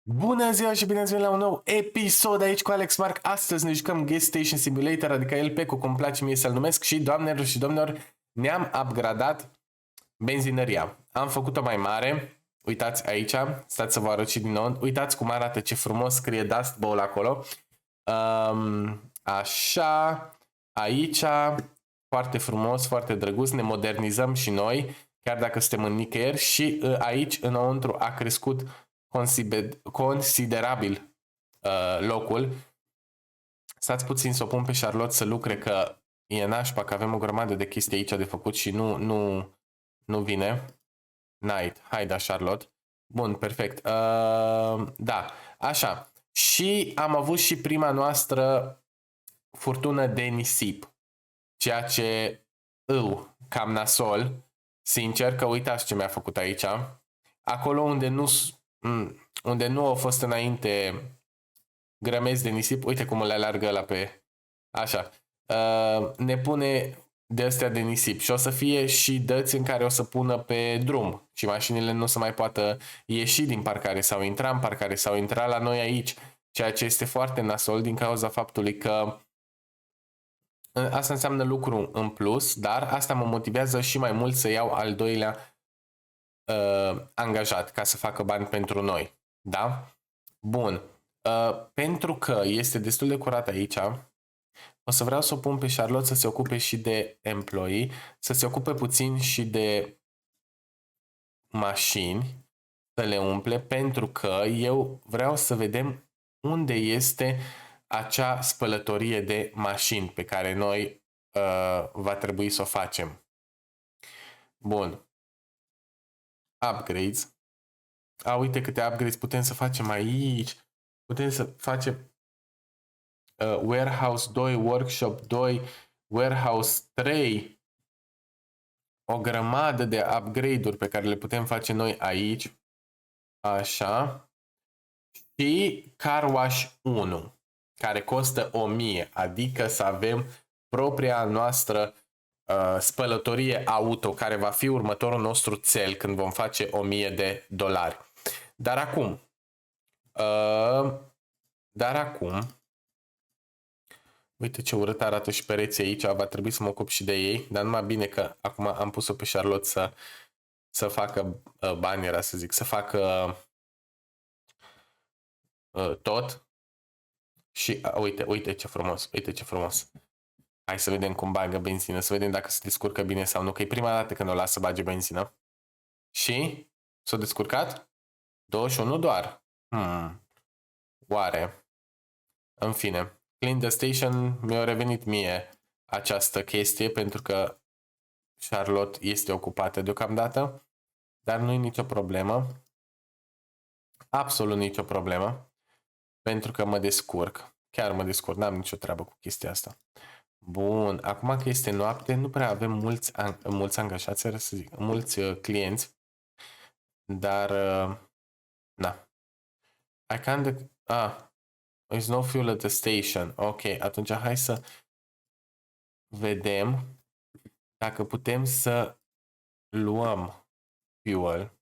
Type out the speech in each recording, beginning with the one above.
Bună ziua și bine ați venit la un nou episod aici cu Alex Mark. Astăzi ne jucăm Gas Station Simulator, adică LP-ul, cum place mie să-l numesc. Și doamnelor și domnilor, ne-am upgradat benzinăria. Am făcut-o mai mare. Uitați aici, stați să vă arăt și din nou. Uitați cum arată, ce frumos scrie Dust Bowl acolo. Așa, aici, foarte frumos, foarte drăguț. Ne modernizăm și noi, chiar dacă suntem în nicăieri. Și aici, înăuntru, a crescut considerabil locul. Stați puțin să o pun pe Charlotte să lucre, că e nașpa, că avem o grămadă de chestii aici de făcut și nu vine. Night, hai da, Charlotte. Bun, perfect. Da, așa. Și am avut și prima noastră furtună de nisip. Ceea ce cam nasol. Sincer, că uitați ce mi-a făcut aici. Acolo unde nu au fost înainte grămezi de nisip, uite cum le alargă ăla pe... Așa. Ne pune de astea de nisip și o să fie și dăți în care o să pună pe drum și mașinile nu o să mai poată ieși din parcare sau intra în parcare sau intra la noi aici, ceea ce este foarte nasol din cauza faptului că asta înseamnă lucru în plus, dar asta mă motivează și mai mult să iau al doilea angajat ca să facă bani pentru noi. Da? Bun. Pentru că este destul de curat aici, o să vreau să o pun pe Charlotte să se ocupe și de employee, să se ocupe puțin și de mașini, să le umple, pentru că eu vreau să vedem unde este acea spălătorie de mașini pe care noi va trebui să o facem. Bun. Upgrades. Uite câte upgrades putem să facem aici. Putem să facem Warehouse 2, Workshop 2, Warehouse 3. O grămadă de upgrade-uri pe care le putem face noi aici. Așa. Și Car Wash 1, care costă 1000, adică să avem propria noastră spălătorie auto, care va fi următorul nostru cel când vom face 1000 de dolari. Dar acum, uite ce urât arată și pereții aici, va trebui să mă ocup și de ei, dar numai bine că acum am pus-o pe Charlotte să facă bani, era să zic, să facă tot. Și uite ce frumos, uite ce frumos. Hai să vedem cum bagă benzină, să vedem dacă se descurcă bine sau nu, că e prima dată când o las să bage benzină. Și s-a descurcat? 21 doar. Oare? În fine. Clean the station, mi-a revenit mie această chestie pentru că Charlotte este ocupată deocamdată, dar nu e nicio problemă. Absolut nicio problemă. Pentru că mă descurc. Chiar mă descurc, n-am nicio treabă cu chestia asta. Bun, acum că este noapte, nu prea avem mulți angajați, să zic, mulți clienți, dar, na. I can't, there's no fuel at the station. Ok, atunci hai să vedem dacă putem să luăm fuel.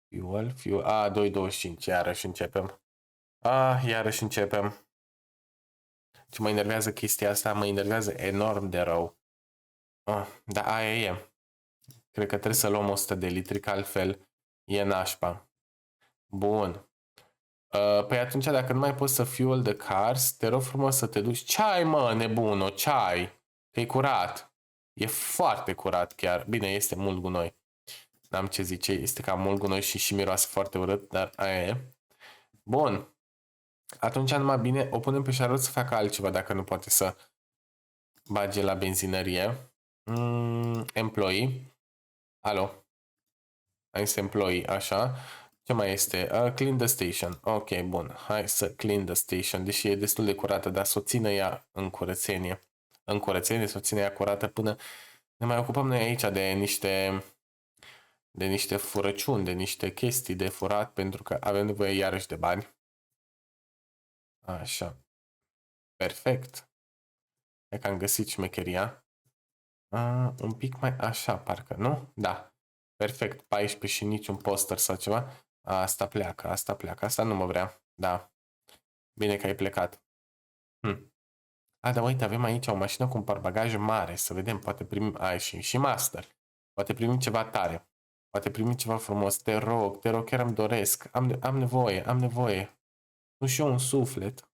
Fuel, 2,25, iarăși începem. Iarăși începem. Ce mă enervează chestia asta, mă enervează enorm de rău. Dar aia e. Cred că trebuie să luăm 100 de litri, că altfel e nașpa. Bun. Păi atunci, dacă nu mai poți să fuel the cars, te rog frumos să te duci. Ce ai, mă, nebuno, ce ai? Că e curat. E foarte curat chiar. Bine, este mult gunoi. N-am ce zice, este cam mult gunoi și miroase foarte urât, dar aia e. Bun. Atunci numai bine o punem pe Charlotte să facă altceva dacă nu poate să bage la benzinărie. Employee. Alo. Este employee, așa. Ce mai este? Clean the station. Ok, bun. Hai să clean the station. Deși e destul de curată, dar să o țină ea în curățenie. În curățenie, să o țină ea curată până ne mai ocupăm noi aici de niște furăciuni, de niște chestii de furat, pentru că avem nevoie iarăși de bani. Așa. Perfect. E că am găsit șmecheria. Un pic mai așa, parcă, nu? Da. Perfect. 14 și niciun poster sau ceva. Asta pleacă, asta pleacă. Asta nu mă vrea. Da. Bine că ai plecat. Dar uite, avem aici o mașină cu un portbagaj mare. Să vedem, poate primim... și master. Poate primim ceva tare. Poate primim ceva frumos. Te rog, chiar îmi doresc. Am nevoie. Nu și eu un suflet.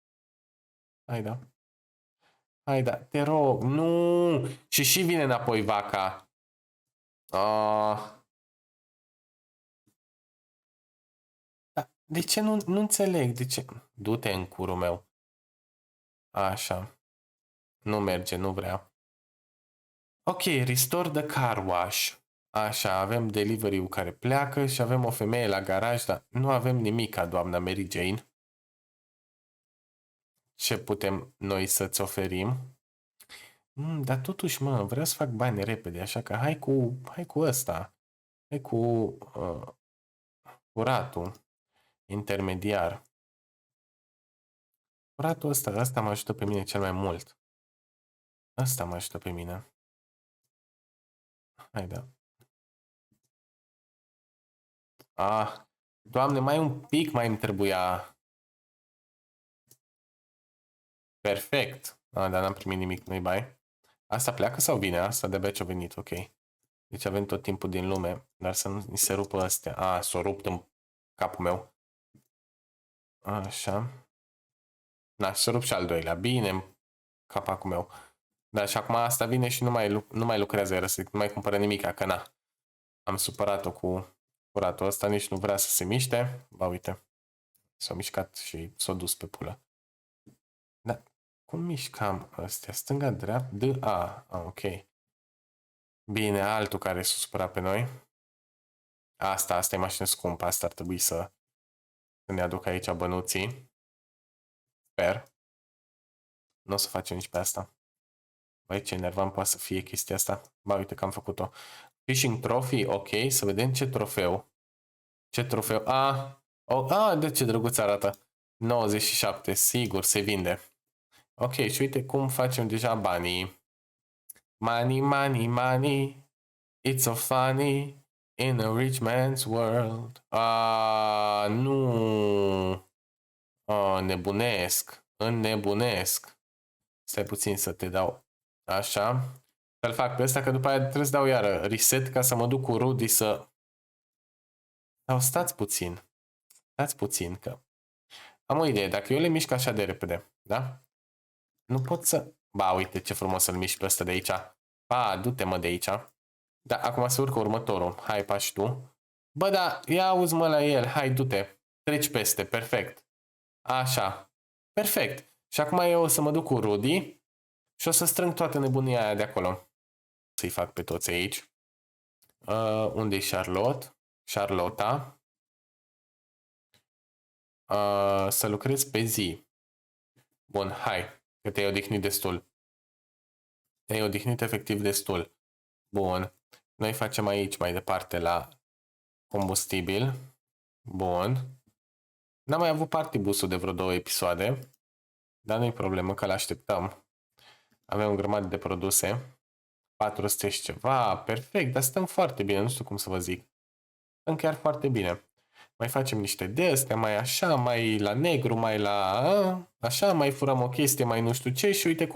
Hai da, te rog. Nu! Și vine înapoi vaca. De ce nu înțeleg? De ce? Du-te în curul meu. Așa. Nu merge, nu vrea. Ok, restore the car wash. Așa, avem delivery-ul care pleacă și avem o femeie la garaj, dar nu avem nimic ca doamna Mary Jane. Ce putem noi să-ți oferim? Dar totuși, vreau să fac bani repede, așa că hai cu ăsta. Hai cu curatul intermediar. Curatul ăsta mă ajută pe mine cel mai mult. Asta mă ajută pe mine. Hai da. Doamne, mai un pic mai îmi trebuia. Perfect. Dar n-am primit nimic, nu-i bai. Asta pleacă sau vine? Asta de-abia ce-a venit, ok. Deci avem tot timpul din lume, dar să nu ni se rupă astea. S-o rupt în capul meu. Așa. S-o rupt și al doilea. Bine, în capacul meu. Dar și acum asta vine și nu mai lucrează, nu mai cumpără nimic, că na. Am supărat-o cu curatul ăsta, nici nu vrea să se miște. Ba, uite. S-a mișcat și s-a dus pe pulă. Da. Cum mișcam astea? Stânga-dreapta? Ok. Bine, altul care s-a supărat pe noi. Asta e mașină scumpă. Asta ar trebui să ne aduc aici bănuții. Sper. Nu o să facem nici pe asta. Băi, ce enervant poate să fie chestia asta. Ba, uite că am făcut-o. Fishing trophy, ok. Să vedem ce trofeu. Ce trofeu? De ce drăguț arată. 97, sigur, se vinde. Ok, și uite cum facem deja banii. Money. It's so funny in a rich man's world. Nu. Înnebunesc. Stai puțin să te dau așa. Să-l fac pe ăsta, că după aia trebuie să dau iară reset ca să mă duc cu Rudy să... Dar stați puțin, că am o idee. Dacă eu le mișc așa de repede, da? Nu pot să... Ba, uite ce frumos să-l mișc pe ăsta de aici. Du-te mă de aici. Da, acum se urcă următorul. Hai, pași tu. Bă, da, ia auzi-mă la el. Hai, du-te. Treci peste. Perfect. Așa. Perfect. Și acum eu o să mă duc cu Rudy și o să strâng toată nebunia aia de acolo. Să-i fac pe toți aici. Unde-i Charlotta. Să lucrez pe zi. Bun, hai. Că te-ai odihnit destul. Te-ai odihnit efectiv destul. Bun. Noi facem aici mai departe la combustibil. Bun. N-am mai avut partibusul de vreo 2 episoade. Dar nu-i problemă că l-așteptăm. Avem o grămadă de produse. 400 și ceva. Perfect, dar stăm foarte bine. Nu știu cum să vă zic. Stăm chiar foarte bine. Mai facem niște de astea, mai așa, mai la negru, mai la așa, mai furăm o chestie, mai nu știu ce și uite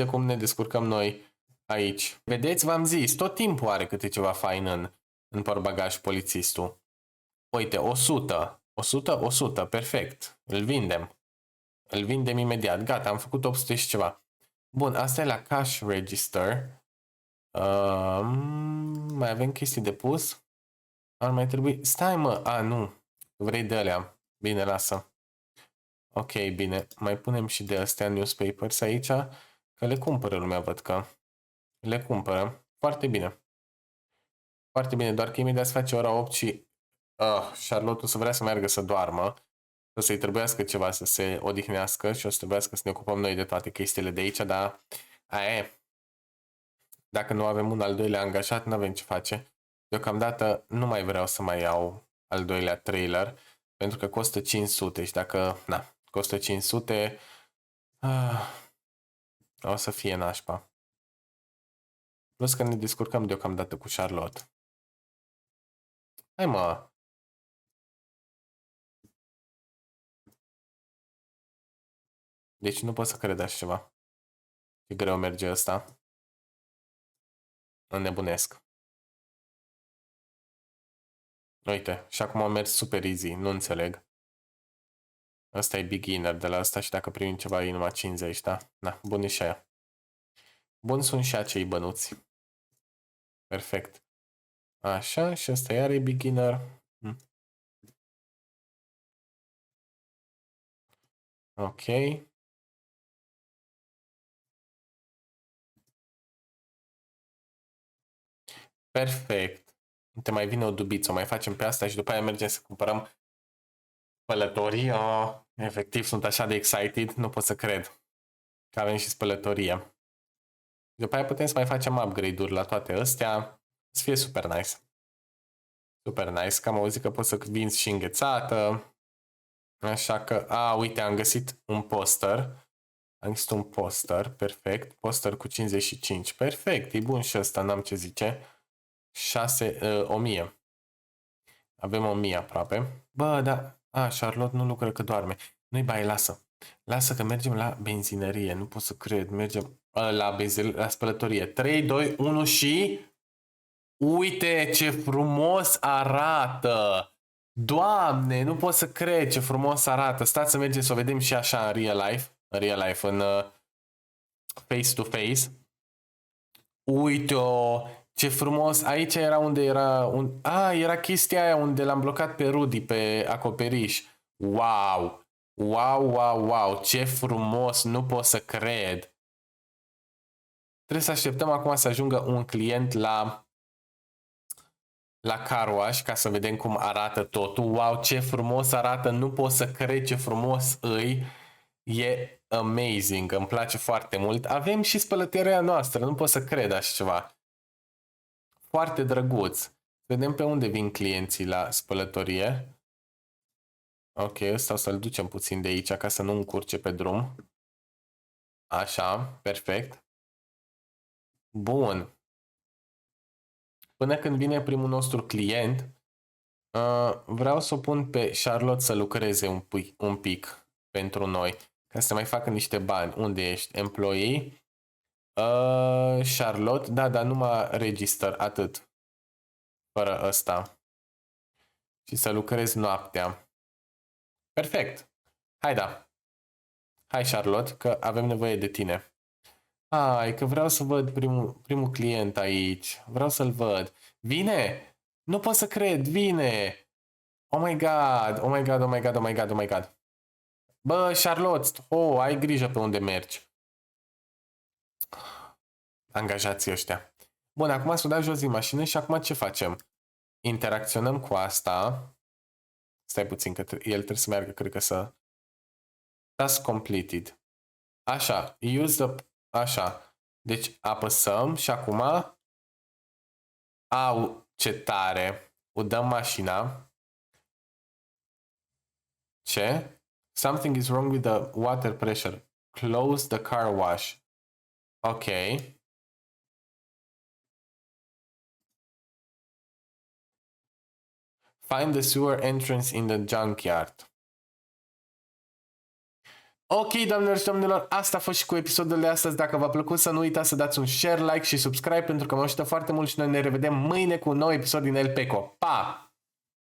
cum ne descurcăm noi aici. Vedeți, v-am zis, tot timpul are câte ceva fain în portbagaj polițistul. Uite, 100, perfect. Îl vindem imediat. Gata, am făcut 800 și ceva. Bun, asta e la cash register. Mai avem chestii de pus? Ar mai trebui... Stai mă! Nu. Vrei de alea. Bine, lasă. Ok, bine. Mai punem și de astea newspapers aici. Că le cumpără lumea, văd că. Le cumpără. Foarte bine. Foarte bine, doar că imediat se face ora 8 și Charlotte o să vrea să meargă să doarmă. O să-i trebuiască ceva să se odihnească și o să trebuiască să ne ocupăm noi de toate chestiile de aici, dar aia e. Dacă nu avem un al doilea angajat, nu avem ce face. Deocamdată nu mai vreau să mai iau al doilea trailer, pentru că costă 500 și dacă, costă 500, o să fie nașpa. Plus că ne descurcăm deocamdată cu Charlotte. Hai mă! Deci nu pot să cred așa ceva. E greu merge ăsta. Înnebunesc. Uite, și acum a mers super easy, nu înțeleg. Ăsta e beginner de la ăsta și dacă primim ceva e numai 50, da? Na, bun e și aia. Bun sunt și acei bănuți. Perfect. Așa, și ăsta iar e beginner. Ok. Perfect. Te mai vine o dubiță, o mai facem pe asta și după aia mergem să cumpărăm spălătorie. Oh, efectiv, sunt așa de excited, nu pot să cred că avem și spălătorie. După aia putem să mai facem upgrade-uri la toate astea. Să fie super nice. Super nice, că am auzit că poți să vinzi și înghețată. Așa că, uite, am găsit un poster. Am găsit un poster, perfect. Poster cu 55, perfect, e bun și ăsta, n-am ce zice. 1000. Avem 1000 aproape. Bă, da, Charlotte nu lucră că doarme. Nu-i bai, lasă. Lasă că mergem la benzinărie, nu pot să cred. Mergem la spălătorie. 3, 2, 1 și... Uite ce frumos arată! Doamne, nu pot să cred ce frumos arată. Stați să mergem să o vedem și așa în real life. În real life, în face-to-face. Uite-o! Ce frumos! Aici era unde era... era chestia aia unde l-am blocat pe Rudy pe acoperiș. Wow! Wow, wow, wow! Ce frumos! Nu pot să cred! Trebuie să așteptăm acum să ajungă un client la car wash ca să vedem cum arată totul. Wow, ce frumos arată! Nu pot să cred ce frumos îi. E amazing, îmi place foarte mult. Avem și spălătoria noastră, nu pot să cred așa ceva. Foarte drăguț. Vedem pe unde vin clienții la spălătorie. Ok, ăsta o să-l ducem puțin de aici ca să nu încurce pe drum. Așa, perfect. Bun. Până când vine primul nostru client, vreau să o pun pe Charlotte să lucreze un pic pentru noi. Ca să mai facă niște bani. Unde ești? Employee? Charlotte? Da, dar numai register, atât. Fără ăsta. Și să lucrezi noaptea. Perfect. Hai da. Hai Charlotte, că avem nevoie de tine. Hai, că vreau să văd primul client aici. Vreau să-l văd. Vine! Nu pot să cred, vine! Oh my god, oh my god, oh my god, oh my god, oh my god. Bă, Charlotte, ai grijă pe unde mergi. Angajații ăștia. Bun, acum s-o dat jos din mașină și acum ce facem? Interacționăm cu asta. Stai puțin, că el trebuie să meargă, cred că să... Task completed. Așa, use the... Așa. Deci apăsăm și acum... Au, ce tare! Udăm mașina. Ce? Something is wrong with the water pressure. Close the car wash. Ok. Find the sewer entrance in the junkyard. Ok, doamnelor și domnilor, asta a fost și cu episodul de astăzi. Dacă v-a plăcut, să nu uitați să dați un share, like și subscribe pentru că mă ajută foarte mult și noi ne revedem mâine cu un nou episod din El Peco. Pa!